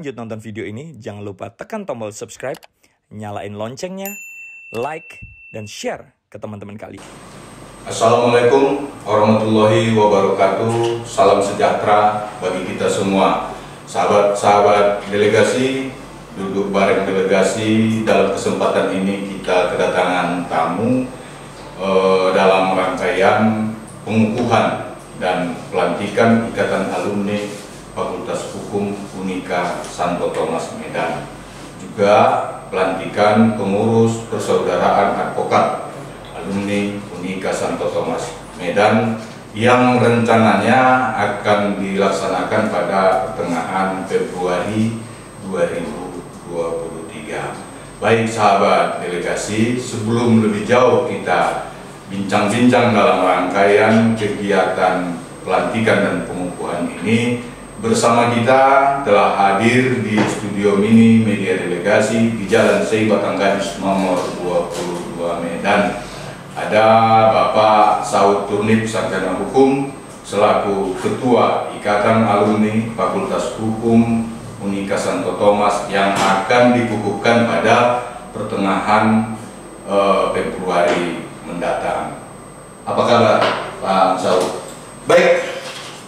lanjut nonton video ini, jangan lupa tekan tombol subscribe, nyalain loncengnya, like, dan share ke teman-teman kalian. Assalamualaikum warahmatullahi wabarakatuh. Salam sejahtera bagi kita semua. Sahabat-sahabat delegasi, duduk bareng delegasi. Dalam kesempatan ini kita kedatangan tamu dalam rangkaian pengukuhan dan pelantikan Ikatan Alumni Fakultas Hukum Unika Santo Thomas Medan, juga pelantikan pengurus persaudaraan advokat alumni Unika Santo Thomas Medan yang rencananya akan dilaksanakan pada pertengahan Februari 2023. Baik sahabat delegasi, sebelum lebih jauh kita bincang-bincang dalam rangkaian kegiatan pelantikan dan pengukuhan ini, bersama kita telah hadir di studio mini media delegasi di Jalan Sei Batanggadis nomor 22 Medan. Ada Bapak Saud Turnip, sarjana hukum, selaku Ketua Ikatan Alumni Fakultas Hukum Unika Santo Thomas yang akan dikukuhkan pada pertengahan Februari mendatang. Apa kabar Pak Saud? Baik.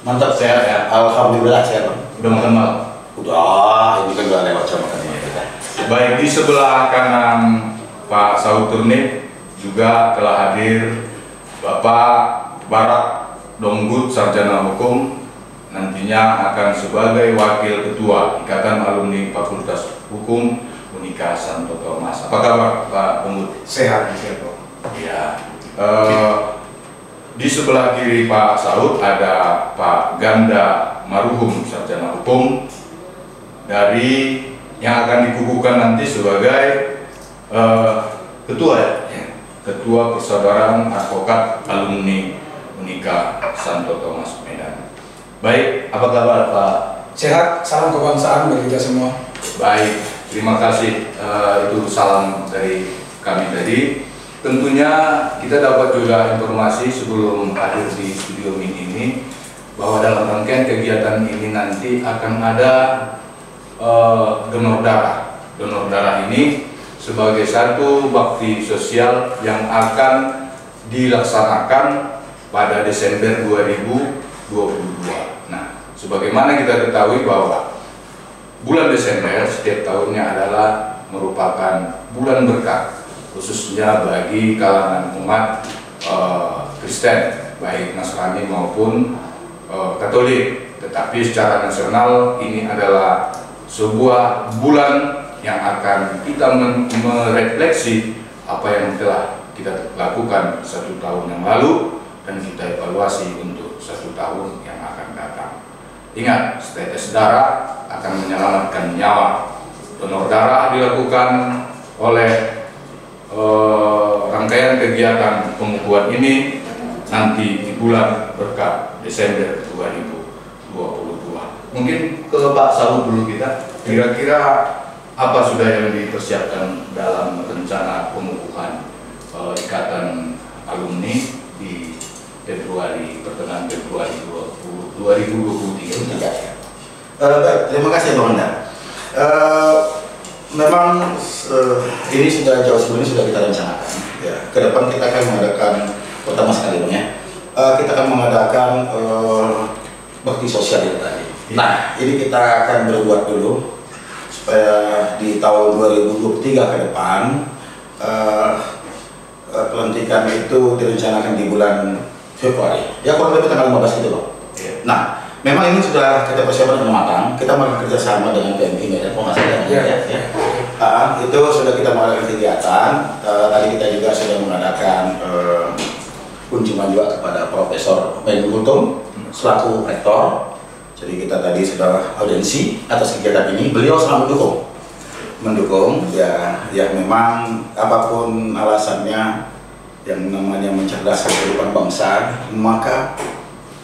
Mantap, sehat ya. Alhamdulillah sehat. Udah makan malam? Udah, ini kan udah lewat jam makannya kita. Baik, di sebelah kanan Pak Saud Turnip juga telah hadir Bapak Barak Donggut, sarjana hukum, nantinya akan sebagai wakil ketua Ikatan Alumni Fakultas Hukum Unika Santo Thomas. Apa kabar Pak Donggut? Sehat, Pak. Ya. Di sebelah kiri Pak Saud ada Pak Ganda Maruhum, sarjana hukum, dari yang akan dikukuhkan nanti sebagai ketua ya? Ketua Persaudaraan Advokat Alumni Unika Santo Thomas Medan. Baik, apa kabar Pak? Sehat, salam kebangsaan bagi kita semua. Baik, terima kasih. Itu salam dari kami tadi. Tentunya kita dapat juga informasi sebelum hadir di studio mini ini bahwa dalam rangkaian kegiatan ini nanti akan ada donor darah. Donor darah ini sebagai satu bakti sosial yang akan dilaksanakan pada Desember 2022. Nah, sebagaimana kita ketahui bahwa bulan Desember setiap tahunnya adalah merupakan bulan berkah, khususnya bagi kalangan umat Kristen, baik Nasrani maupun Katolik. Tetapi secara nasional ini adalah sebuah bulan yang akan kita merefleksi apa yang telah kita lakukan 1 tahun yang lalu dan kita evaluasi untuk 1 tahun yang akan datang. Ingat, setetes darah akan menyelamatkan nyawa. Donor darah dilakukan oleh rangkaian kegiatan pengukuhan ini nanti di bulan berkah Desember 2022. Mungkin ke Pak Saud dulu kita, kira-kira apa sudah yang dipersiapkan dalam rencana pengukuhan Ikatan Alumni di pertengahan Februari 2023? Baik, terima kasih Bang Anda. Memang ini sudah jauh sebelumnya sudah kita rencanakan. Ya, ke depan kita akan mengadakan pertama sekali ya. Kita akan mengadakan bakti sosial itu tadi. Nah, ini kita akan berbuat dulu supaya di tahun 2023 ke depan pelantikan itu direncanakan di bulan Februari. Ya kurang lebih tanggal 15 gitu loh. Nah, memang ini sudah kita persiapkan dengan matang. Kita melakukan kerjasama dengan PMI Medan, itu sudah kita mengadakan kegiatan. Tadi kita juga sudah mengadakan kunjungan juga kepada Profesor Mengutum selaku rektor. Jadi kita tadi sudah audiensi atas kegiatan ini. Beliau sangat mendukung. Ya memang apapun alasannya yang namanya mencerdaskan kehidupan bangsa, maka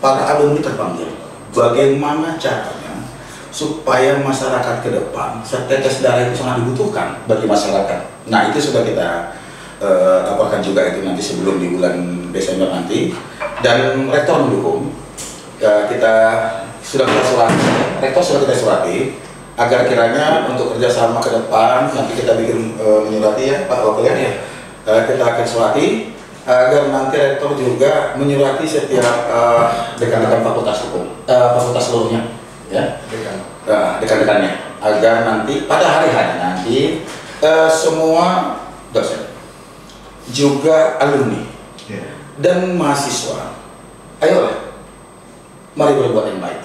para alumni terpanggil. Bagaimana caranya supaya masyarakat ke depan setetes darah itu sangat dibutuhkan bagi masyarakat. Nah, itu sudah kita laporkan juga itu nanti sebelum di bulan Desember nanti, dan rektor mendukung. Kita sudah kita surati, rektor sudah kita surati agar kiranya untuk kerjasama ke depan nanti kita bikin menyurati ya Pak Wakil ya. Kita akan surati agar nanti rektor juga menyurati setiap dekan-dekan fakultas hukum, fakultas seluruhnya ya, dekan-dekannya, agar nanti pada hari-hari nanti semua dosen juga alumni dan mahasiswa, ayolah mari berbuat yang baik,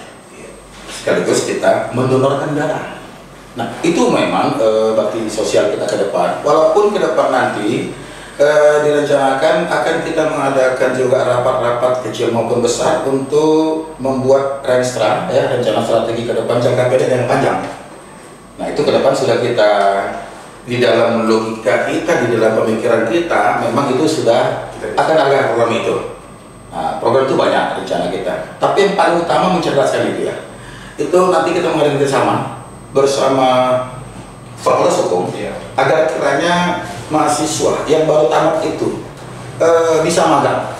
sekaligus kita mendonorkan darah. Nah itu memang bakti sosial kita ke depan, walaupun ke depan nanti direncanakan akan kita mengadakan juga rapat-rapat kecil maupun besar untuk membuat renstra ya, rencana strategi ke depan jangka pendek dan panjang. Nah itu ke depan sudah kita di dalam logika kita, di dalam pemikiran kita, memang itu sudah akan ada program itu. Nah, program itu banyak rencana kita, tapi yang paling utama mencerdaskan itu ya. Itu nanti kita mengadakan bersama fakultas hukum agar kiranya mahasiswa yang baru tamat itu bisa magang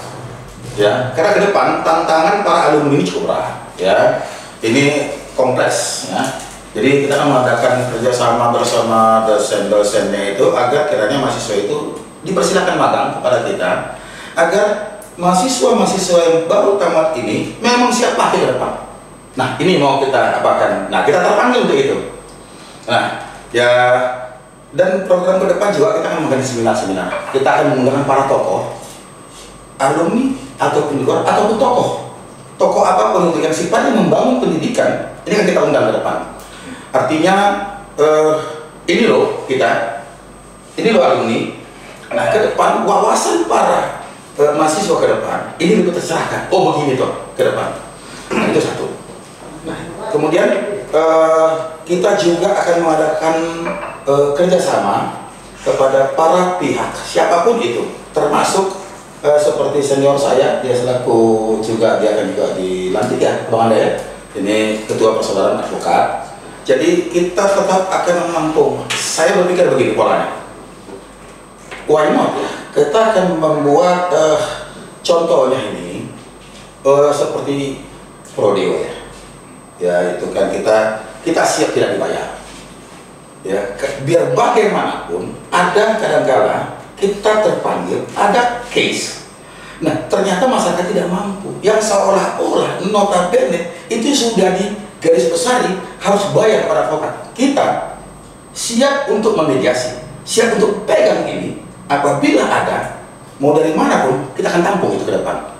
ya, karena ke depan tantangan para alumni ini cukup berat ya, ini kompleks ya. Jadi kita akan mengadakan kerjasama bersama dosen-dosennya itu agar kiranya mahasiswa itu dipersilakan magang kepada kita, agar mahasiswa-mahasiswa yang baru tamat ini memang siap pakai ke depan. Nah ini mau kita apakan, nah kita terpanggil untuk itu. Nah ya, dan program ke depan juga kita akan mengadakan seminar-seminar. Kita akan mengundang para tokoh, alumni ataupun luar, ataupun tokoh apapun untuk yang sifatnya membangun pendidikan. Ini akan kita undang ke depan. Artinya ini loh kita, ini loh alumni. Nah ke depan wawasan para mahasiswa ke depan ini lebih tercerahkan. Oh begini toh ke depan. Nah itu satu. Nah kemudian kita juga akan mengadakan kerjasama kepada para pihak siapapun itu, termasuk seperti senior saya, dia selaku juga dia akan juga dilantik ya Bang Anda ya, ini ketua persaudaraan advokat. Jadi kita tetap akan menampung. Saya berpikir begini polanya, why not ya, kita akan membuat contohnya ini seperti Prodeo ya. Ya itu kan kita siap tidak dibayar ya, biar bagaimanapun ada kadang-kala kita terpanggil ada case, nah ternyata masyarakat tidak mampu, yang seolah-olah notabene itu sudah di garis besari harus bayar para advokat. Kita siap untuk memediasi, siap untuk pegang ini, apabila ada mau dari manapun kita akan tampung itu ke depan.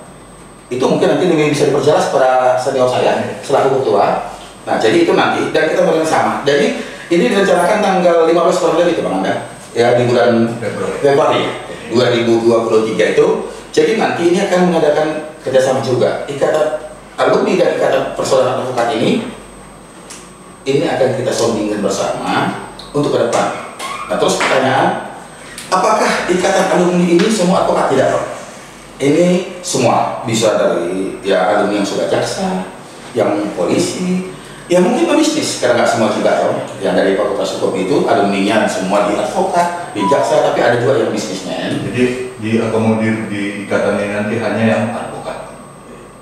Itu mungkin nanti bisa diperjelas pada senior saya selaku ketua. Nah jadi itu nanti, dan kita bersama sama. Jadi ini direncanakan tanggal 15 Februari itu Bang Anda ya, di bulan Februari 2023 itu. Jadi nanti ini akan mengadakan kerjasama juga ikatan alumni dan ikatan persaudaraan advokat ini akan kita soundingkan bersama untuk ke depan. Nah terus pertanyaan, apakah ikatan alumni ini semua advokat? Tidak. Ini semua bisa dari ya alumni yang sudah jaksa, yang polisi, ya mungkin pebisnis, karena nggak semua juga tahu. Yang dari fakultas hukum itu alumninya semua di advokat, di jaksa, tapi ada juga yang bisnismen. Jadi diakomodir di ikatan ini nanti hanya yang advokat.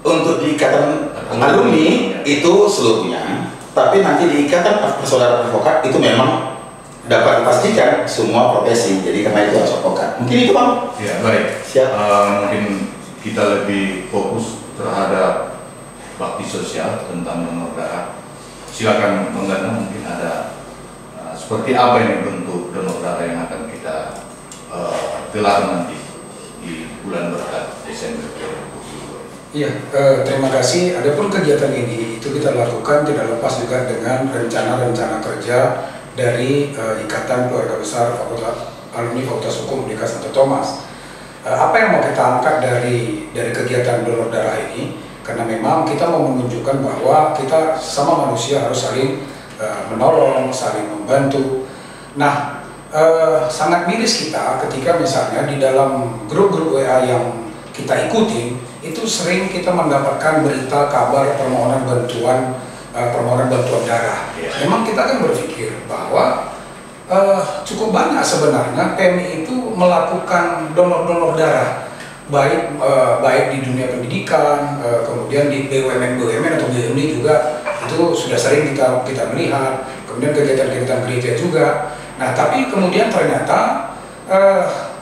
Untuk di ikatan alumni itu seluruhnya, tapi nanti di ikatan persaudaraan advokat itu memang dapat dipastikan semua profesi. Jadi karena itu harus advokat. Mungkin itu Bang. Ya baik. Siap. Mungkin kita lebih fokus terhadap bakti sosial tentang donor darah. Silakan Bang Gana, mungkin ada seperti apa ini bentuk donor darah yang akan kita gelar nanti di bulan berkat Desember 2022. Iya, terima kasih. Adapun kegiatan ini itu kita lakukan tidak lepas juga dengan rencana-rencana kerja dari Ikatan Keluarga Besar Alumni Fakultas Hukum Universitas Santo Thomas. Apa yang mau kita angkat dari kegiatan donor darah ini? Karena memang kita mau menunjukkan bahwa kita sama manusia harus saling menolong, saling membantu. Nah, sangat miris kita ketika misalnya di dalam grup-grup WA yang kita ikuti itu sering kita mendapatkan berita kabar permohonan bantuan darah. Memang kita kan berpikir bahwa cukup banyak sebenarnya PMI itu melakukan donor darah, baik di dunia pendidikan, kemudian di BUMN atau BUMD juga itu sudah sering kita melihat. kemudian kegiatan-kegiatan gereja juga. Nah, tapi kemudian ternyata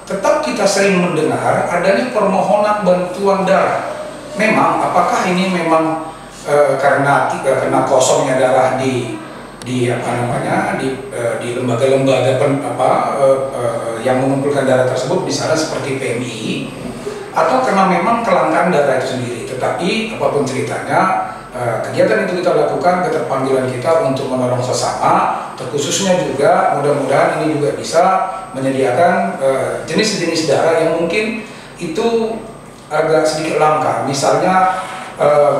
tetap kita sering mendengar adanya permohonan bantuan darah. Memang, apakah ini memang karena kosongnya darah di lembaga-lembaga yang mengumpulkan darah tersebut, misalnya seperti PMI, atau karena memang kelangkaan darah itu sendiri. Tetapi apapun ceritanya, kegiatan itu kita lakukan, keterpanggilan kita untuk menolong sesama, terkhususnya juga mudah-mudahan ini juga bisa menyediakan jenis-jenis darah yang mungkin itu agak sedikit langka, misalnya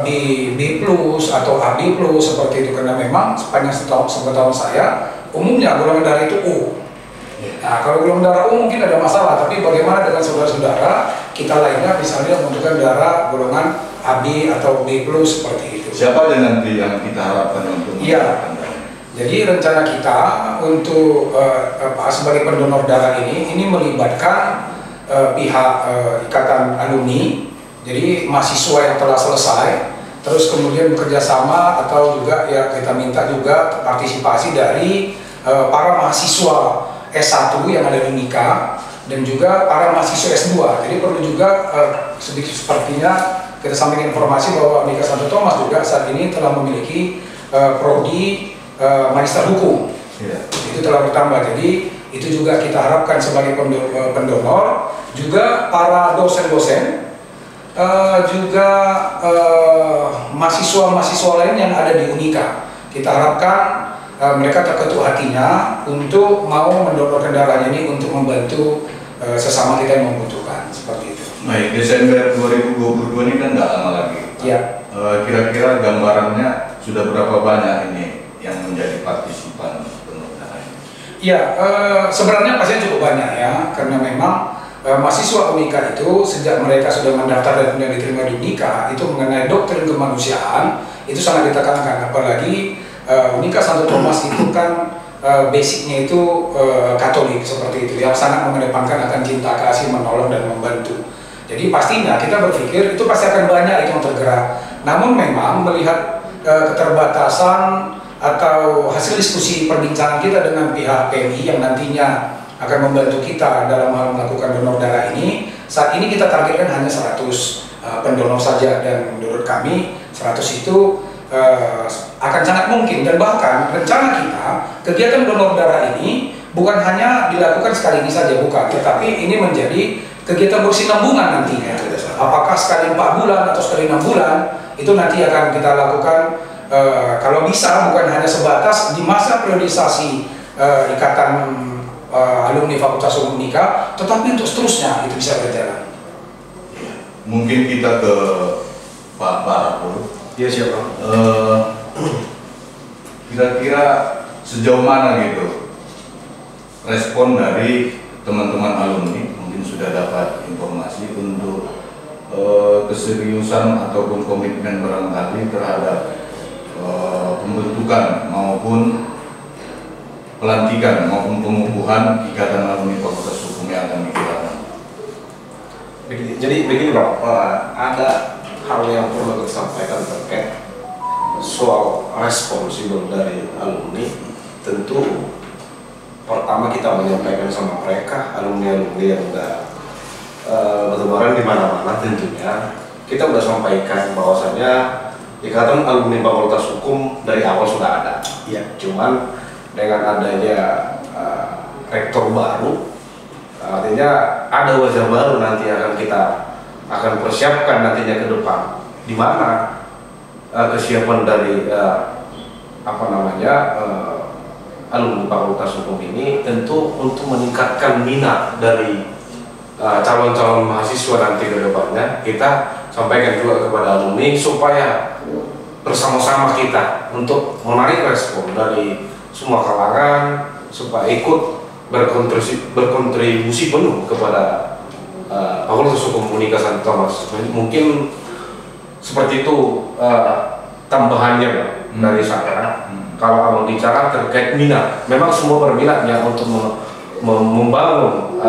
B plus atau AB plus seperti itu, karena memang sepanjang setahun saya umumnya golongan darah itu O. Nah, kalau golongan darah O mungkin ada masalah, tapi bagaimana dengan saudara-saudara kita lainnya misalnya membutuhkan darah golongan AB atau B plus seperti itu. Siapa aja nanti yang kita harapkan untuk Iya. Jadi rencana kita untuk sebagai pendonor darah ini melibatkan pihak ikatan alumni, jadi mahasiswa yang telah selesai, terus kemudian bekerja sama atau juga ya kita minta juga partisipasi dari para mahasiswa S1 yang ada di Unika dan juga para mahasiswa S2. Jadi perlu juga sedikit sepertinya kita sampaikan informasi bahwa Unika Santo Thomas juga saat ini telah memiliki prodi Magister Hukum. Itu telah bertambah. Jadi itu juga kita harapkan sebagai pendonor, juga para dosen-dosen, juga mahasiswa-mahasiswa lain yang ada di Unika. Kita harapkan mereka terketuk hatinya untuk mau mendonorkan darahnya ini untuk membantu sesama kita yang membutuhkan, seperti itu. Baik, Desember 2022 ini kan nggak lama lagi. Ya. Kira-kira gambarannya sudah berapa banyak ini yang menjadi partisipan donor darah ini? Ya, sebenarnya pastinya cukup banyak ya, karena memang mahasiswa Unika itu sejak mereka sudah mendaftar dan kemudian diterima di Unika itu mengenai doktrin kemanusiaan itu sangat ditekankan, apalagi Unika Santo Thomas itu kan basicnya itu Katolik seperti itu, yang sangat mengedepankan akan cinta kasih, menolong dan membantu. Jadi pastinya kita berpikir itu pasti akan banyak itu yang tergerak. Namun memang melihat keterbatasan atau hasil diskusi perbincangan kita dengan pihak PMI yang nantinya akan membantu kita dalam hal melakukan donor darah ini, saat ini kita targetkan hanya 100 pendonor saja, dan menurut kami 100 itu akan sangat mungkin, dan bahkan rencana kita kegiatan donor darah ini bukan hanya dilakukan sekali ini saja, bukan, tetapi ini menjadi kegiatan bersinambungan nantinya. Apakah sekali 4 bulan atau sekali 6 bulan, itu nanti akan kita lakukan kalau bisa bukan hanya sebatas di masa periodisasi ikatan alumni Fakultas Hukum Unika, tetapi untuk seterusnya itu bisa berjalan. Mungkin kita ke Pak Barapur. Iya, siapa? Kira-kira sejauh mana gitu respon dari teman-teman alumni, mungkin sudah dapat informasi untuk keseriusan ataupun komitmen barangkali terhadap pembentukan maupun pelantikan maupun pengukuhan ikatan alumni Fakultas Hukum yang akan digelarkan. Jadi begini Bang, ada hal yang perlu kita sampaikan terkait soal responsibel dari alumni. Tentu pertama kita menyampaikan sama mereka, alumni-alumni yang sudah bertebaran di mana-mana, tentunya kita sudah sampaikan bahwasannya ikatan alumni Fakultas Hukum dari awal sudah ada. Ya. Cuman dengan adanya rektor baru, artinya ada wajah baru nanti akan kita akan persiapkan nantinya ke depan, di mana kesiapan dari alumni Fakultas Hukum ini tentu untuk meningkatkan minat dari calon-calon mahasiswa nanti ke depannya. Kita sampaikan juga kepada alumni supaya bersama-sama kita untuk menarik respon dari semua kalangan supaya ikut berkontribusi penuh kepada Fakultas Hukum Unika Santo Thomas. Mungkin seperti itu tambahannya Bang, dari saya. Kalau abang bicara terkait minat, memang semua berminat ya untuk membangun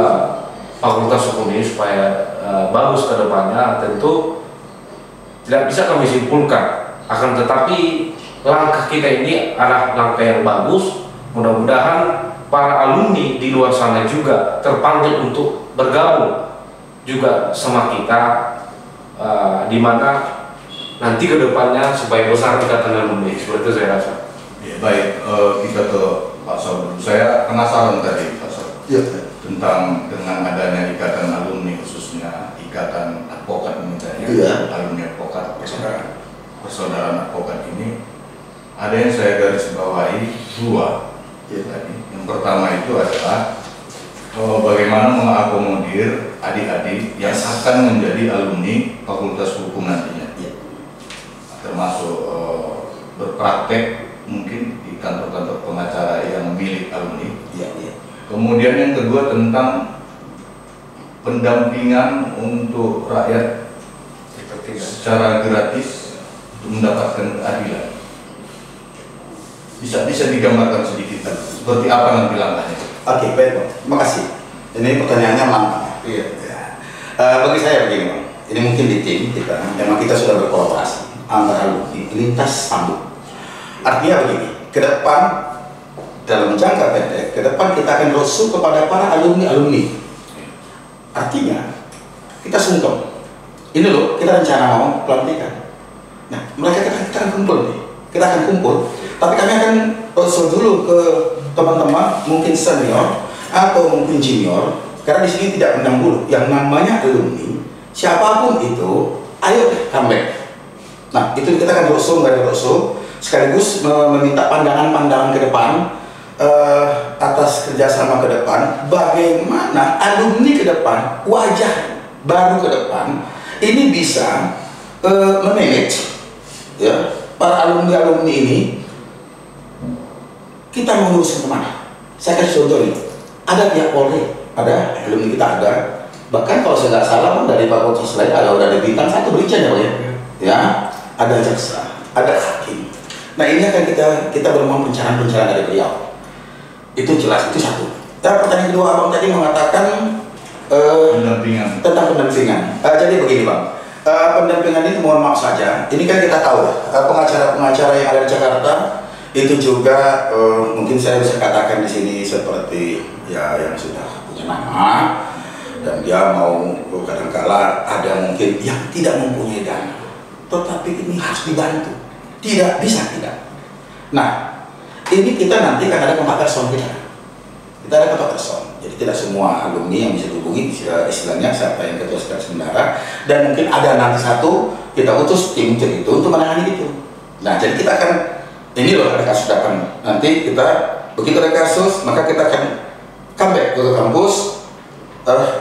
Fakultas Hukum ini supaya bagus ke depannya. Tentu tidak bisa kami simpulkan, akan tetapi langkah kita ini adalah langkah yang bagus. Mudah-mudahan para alumni di luar sana juga terpanggil untuk bergabung juga sama kita, di mana nanti kedepannya supaya besar ikatan alumni. Seperti itu saya rasa. Ya, baik, kita ke Pak Saud. Saya penasaran tadi Pak Saud, tentang dengan adanya ikatan alumni, khususnya ikatan advokat ini tadi, alumni advokat, persaudaraan advokat ini, ada yang saya garis bawahi dua. Tadi yang pertama itu adalah bagaimana mengakomodir adik-adik yang akan menjadi alumni Fakultas Hukum nantinya, termasuk berpraktek mungkin di kantor-kantor pengacara yang milik alumni. Kemudian yang kedua tentang pendampingan untuk rakyat secara gratis untuk mendapatkan keadilan. Bisa digambarkan sedikit seperti apa nanti langkahnya? Oke, baik Bang. Terima kasih. Ini pertanyaannya mantap. Bagi saya begini Bang, ini mungkin di tim kita, memang kita sudah berkolaborasi antara alumni lintas tanduk. Artinya begini, ke depan dalam jangka pendek, ke depan kita akan roadshow kepada para alumni. Artinya kita sungkem. Ini loh, kita rencana mau pelantikan. Nah, mereka kita akan kumpul nih. Kita akan kumpul, tapi kami akan roadshow dulu ke teman-teman mungkin senior atau mungkin junior, karena di sini tidak pandang bulu. Yang namanya alumni, siapapun itu, ayo comeback. Nah, itu kita akan roadshow, sekaligus meminta pandangan-pandangan ke depan, atas kerjasama ke depan, bagaimana alumni ke depan, wajah baru ke depan, ini bisa memanage ya para alumni ini. Kita mau luruskan kemana? Saya kasih contoh nih, ada pihak Polri, ada alumni kita ada, bahkan kalau saya nggak salah dari fakultas lain ada bintang 1 Brigjen ya, ada jaksa, ada hakim. Nah ini akan kita bermohon pencerahan dari beliau. Itu jelas, itu satu. Dan pertanyaan kedua abang tadi mengatakan tentang pendampingan. Jadi begini bang, pendampingan ini mohon maaf saja. Ini kan kita tahu pengacara-pengacara yang ada di Jakarta itu juga mungkin saya bisa katakan di sini seperti ya yang sudah punya nama dan dia mau kadang-kala ada mungkin yang tidak mempunyai dana, tetapi ini harus dibantu. Tidak bisa tidak. Nah, ini kita nanti kan ada kontak person kita. Kita ada kontak person. Jadi tidak semua alumni yang bisa dihubungi, istilahnya siapa yang ketua sekretaris bendara, dan mungkin ada nanti satu kita utus tim itu untuk menangani itu. Nah, jadi kita akan ini loh ada kasus datang. Nanti kita begitu ada kasus, maka kita akan comeback ke kampus,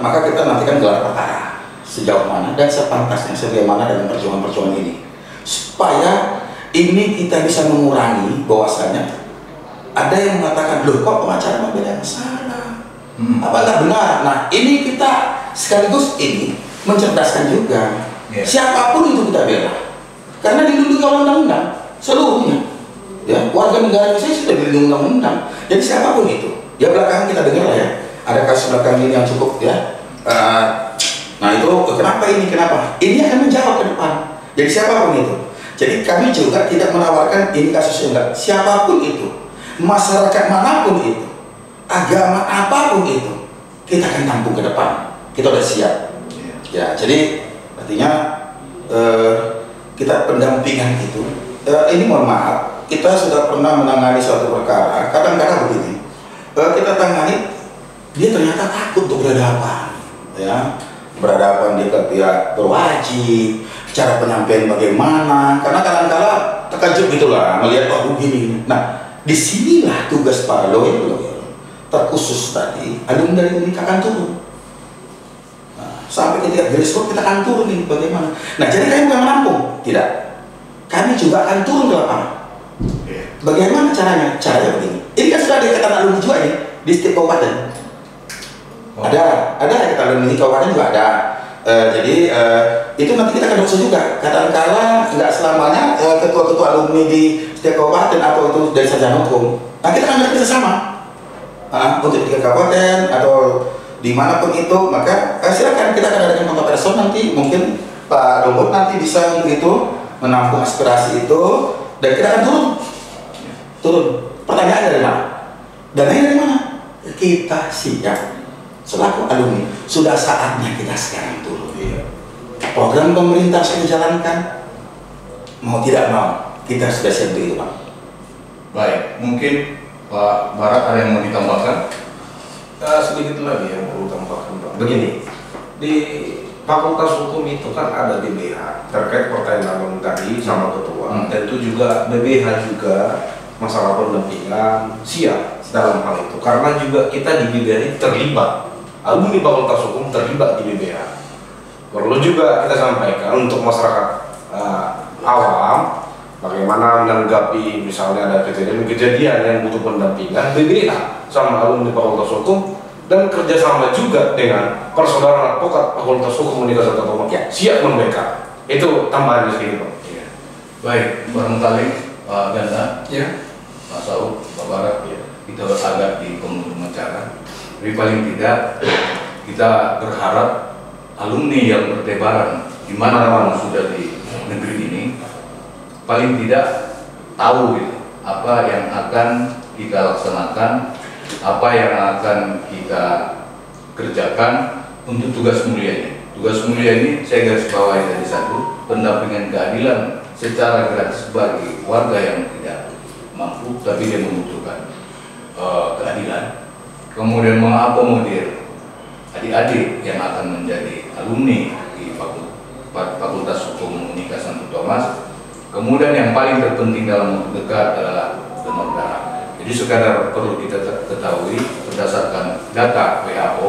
maka kita nanti kan gelar perkara sejauh mana dan sepantasnya sebagaimana dalam perjuangan-perjuangan ini, supaya ini kita bisa mengurangi bahwasanya ada yang mengatakan loh kok pengacara membela yang salah, apa nggak benar. Nah ini kita sekaligus ini mencerdaskan juga siapapun itu kita bela karena dilindungi oleh undang-undang seluruhnya. Ya, warga negara Indonesia sudah dilindungi undang-undang. Jadi siapapun itu, ya belakangan kita dengar lah ya, ada kasus belakang ini yang cukup ya. Nah itu kenapa ini? Kenapa? Ini akan menjawab ke depan. Jadi siapapun itu. Jadi kami juga tidak menawarkan ini kasus enggak. Siapapun itu, masyarakat manapun itu, agama apapun itu, kita akan tampung ke depan. Kita udah siap. Ya, jadi artinya kita pendampingan itu. Ini mohon maaf. Kita sudah pernah menangani suatu perkara, kadang-kadang begini, kita tangani, dia ternyata takut untuk berhadapan, ya, berhadapan di pihak berwajib, cara penyampaian bagaimana, karena kadang-kala terkejut gitulah, melihat oh begini. Nah, disinilah tugas para lawyer terkhusus tadi, alumni dari UNIK akan turun. Nah, sampai ketika grassroots kita akan turun ini bagaimana. Nah, jadi kami bukan menampung, tidak. Kami juga akan turun ke lapangan. Bagaimana caranya? Caranya begini. Ini kan sudah ada ikatan alumni juga nih di setiap kabupaten. Ada ikatan alumni di kabupaten juga ada. Jadi itu nanti kita akan berusaha juga. Kadang-kala nggak selamanya ketua-ketua alumni di setiap kabupaten atau itu dari sarjana hukum. Nah kita akan bekerja sama untuk di kabupaten atau dimanapun itu. Maka silakan kita akan adakan kontak person nanti. Mungkin Pak Dombot nanti bisa untuk itu menampung aspirasi itu. dan kita akan turun. Pertanyaannya dari mana? Dananya dari mana? Kita siap selaku alumni. Sudah saatnya kita sekarang turun. Program pemerintah sudah dijalankan, mau tidak mau kita sudah siap untuk itu, Pak. Baik, mungkin Pak Barat ada yang mau ditambahkan? Sedikit lagi yang perlu tambahkan, Pak. Begini, di Fakultas Hukum itu kan ada BBH terkait pertanyaan tadi sama ketua. Tentu juga BBH juga masalah pendampingan siap dalam hal itu, karena juga kita di BBH terlibat, alumni Fakultas Hukum terlibat di BBH. Perlu juga kita sampaikan untuk masyarakat awam bagaimana menanggapi misalnya ada kejadian-kejadian yang butuh pendampingan. BBH sama alumni Fakultas Hukum dan kerjasama juga dengan persaudaraan advokat Fakultas Hukum Universitas Santo Tomas siap membackup. Itu tambahan sedikit, Pak. Iya. Baik, barangkali Pak Ganda, Pak Saud, Pak Barat, kita agak di penghujung acara. Tapi paling tidak kita berharap alumni yang bertebaran di mana-mana sudah di negeri ini paling tidak tahu gitu, apa yang akan kita laksanakan, apa yang akan kita kerjakan untuk tugas mulia ini. Tugas mulia ini saya garis bawahi dari satu, pendampingan keadilan secara gratis bagi warga yang tidak mampu tapi dia membutuhkan keadilan. Kemudian mengakomodir adik-adik yang akan menjadi alumni di Fakultas Hukum Universitas Santo Tomas. Kemudian yang paling terpenting dalam waktu dekat adalah donor darah. Jadi sekadar perlu kita ketahui berdasarkan data WHO,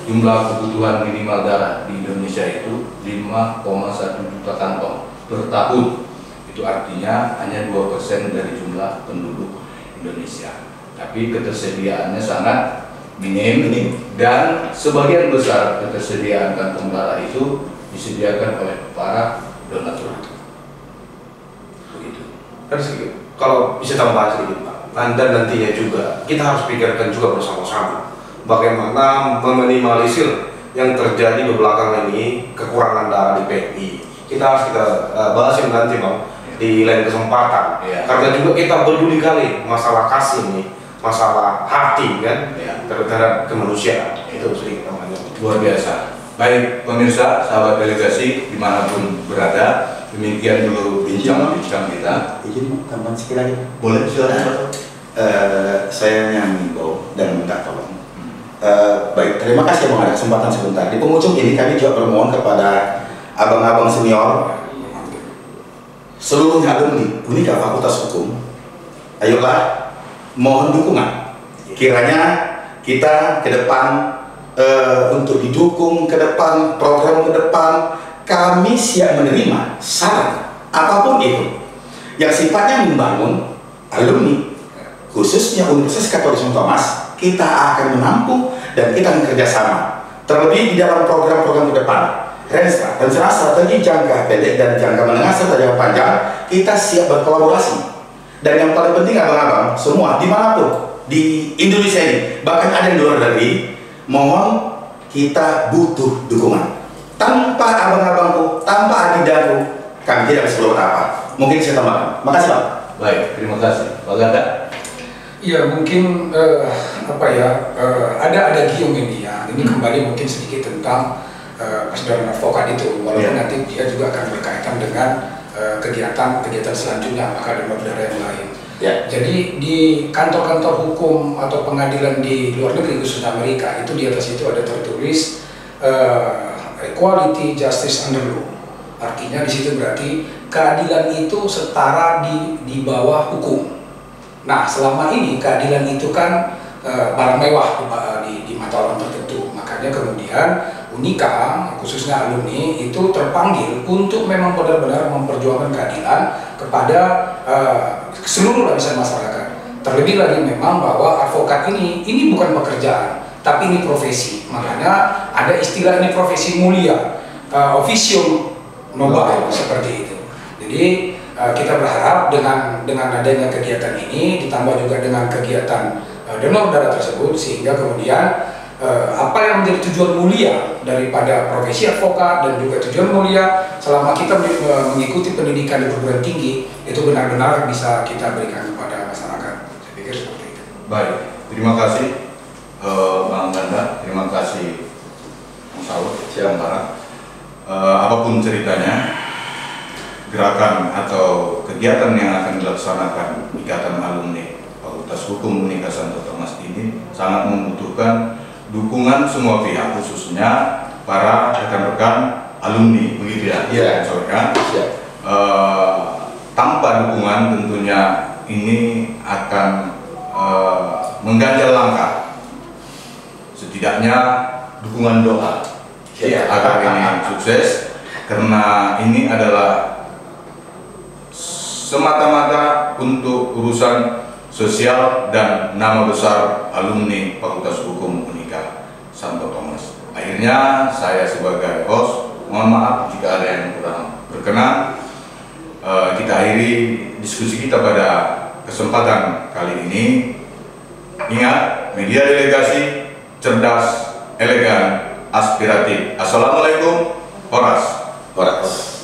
jumlah kebutuhan minimal darah di Indonesia itu 5,1 juta kantong per tahun. Itu artinya hanya 2% dari jumlah penduduk Indonesia. Tapi ketersediaannya sangat minim dan sebagian besar ketersediaan kantong darah itu disediakan oleh para donatur. Begitu. Kan sedikit. Kalau bisa tambah sedikit, Pak. Dan nantinya juga kita harus pikirkan juga bersama-sama bagaimana meminimalisir yang terjadi di belakang ini kekurangan darah di PMI. Kita bahas nanti, Bang, di lain kesempatan. Karena juga kita peduli kali masalah kasih nih, masalah hati kan, terhadap kemanusiaan. Itu sedikit namanya. Luar biasa. Baik pemirsa, sahabat delegasi dimanapun berada, demikian dulu bincang-bincang kita. Izin tambahan sekali lagi. Boleh, silakan. Saya yang mengimbau dan minta tolong. Baik, terima kasih Bang ada kesempatan sebentar. Di penghujung ini kami juga bermohon kepada abang-abang senior, seluruhnya alumni Unika Fakultas Hukum, ayolah mohon dukungan. Kiranya kita ke depan untuk didukung ke depan, program ke depan, kami siap menerima saran apapun itu yang sifatnya membangun alumni, khususnya Universitas Katolik Santo Tomas. Kita akan menampung dan kita akan kerjasama. Terlebih di dalam program-program ke depan, rencana strategi jangka pendek dan jangka menengah serta jangka panjang, kita siap berkolaborasi. Dan yang paling penting abang-abang semua dimanapun di Indonesia ini, bahkan ada yang di luar negeri, mohon kita butuh dukungan. Tanpa abang-abangku, tanpa adidaku, kami tidak bisa berbuat apa. Mungkin saya tambahkan. Makasih Pak. Baik, terima kasih. Pak Ganda. Ya mungkin ada gium ini ya. Ini kembali mungkin sedikit tentang persaudaraan advokat itu, walaupun nanti dia juga akan berkaitan dengan kegiatan selanjutnya, apakah ada modal yang lain. Ya. Jadi di kantor-kantor hukum atau pengadilan di luar negeri khususnya Amerika itu di atas itu ada tertulis equality, justice under law. Artinya di situ berarti keadilan itu setara di bawah hukum. Nah, selama ini keadilan itu kan barang mewah di mata orang tertentu. Makanya kemudian Unika, khususnya alumni, itu terpanggil untuk memang benar-benar memperjuangkan keadilan kepada seluruh lapisan masyarakat. Terlebih lagi memang bahwa advokat ini bukan pekerjaan, tapi ini profesi. Makanya ada istilah ini profesi mulia, officium noble, seperti itu. Jadi kita berharap dengan adanya kegiatan ini ditambah juga dengan kegiatan donor darah tersebut, sehingga kemudian apa yang menjadi tujuan mulia daripada profesi advokat dan juga tujuan mulia selama kita mengikuti pendidikan di perguruan tinggi itu benar-benar bisa kita berikan kepada masyarakat. Saya pikir seperti itu. Baik, terima kasih Bang Ganda, terima kasih Mas Saud, Siantara. Apapun ceritanya, gerakan atau kegiatan yang akan dilaksanakan Ikatan Alumni Fakultas Hukum Unika Santo Thomas ini sangat membutuhkan dukungan semua pihak, khususnya para rekan-rekan alumni, begitu ya? Iya. Soalnya, Siap. tanpa dukungan tentunya ini akan mengganjal langkah. Setidaknya dukungan doa agar ini sukses, karena ini adalah semata-mata untuk urusan sosial dan nama besar alumni Fakultas Hukum Unika Santo Thomas. Akhirnya saya sebagai host, mohon maaf jika ada yang kurang berkenan. Kita akhiri diskusi kita pada kesempatan kali ini. Ingat, media delegasi cerdas, elegan, aspiratif. Assalamualaikum, Horas. Horas.